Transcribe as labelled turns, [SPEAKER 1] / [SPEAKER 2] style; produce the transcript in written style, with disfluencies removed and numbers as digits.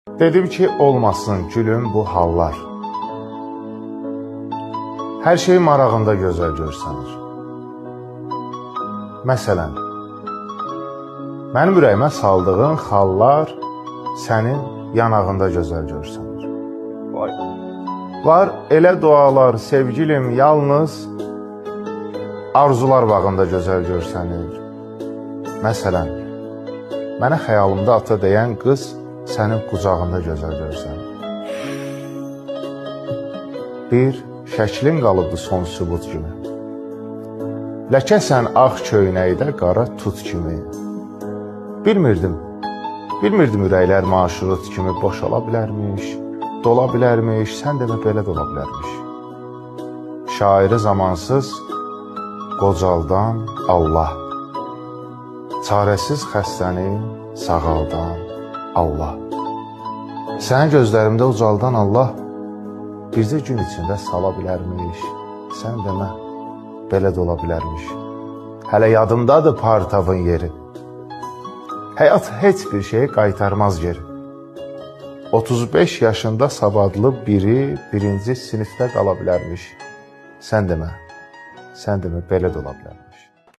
[SPEAKER 1] Dedim ki, olmasın gülüm bu hallar. Hər şey marağında gözəl görsənir. Məsələn, mənim ürəyimə saldığın xallar sənin yanağında gözəl görsənir. Var elə dualar, sevgilim, yalnız arzular bağında gözəl görsənir. Məsələn, mənə xəyalımda ata deyən qız sənin qucağında gözəl görsənir. Bir şəklin qalıbdı son sübut kimi. Ləkəsən ağ köynəkdə qara tut kimi. Bilmirdim ürəklər maşrut kimi boşala bilərmiş, dola bilərmiş, sən demə belə dola bilərmiş. Şairi zamansız qocaldan Allah, çarəsiz xəstəni sağaldan Allah. Sənin gözlərimdə ucaldan Allah, bircə gün içində sala bilərmiş, sən demə belə də ola bilərmiş. Hələ yadımdadır partavın yeri. Həyat heç bir şeyi qaytarmaz geri. 35 yaşında savadlı biri birinci sinifdə qala bilərmiş. Sən demə belə də ola bilər.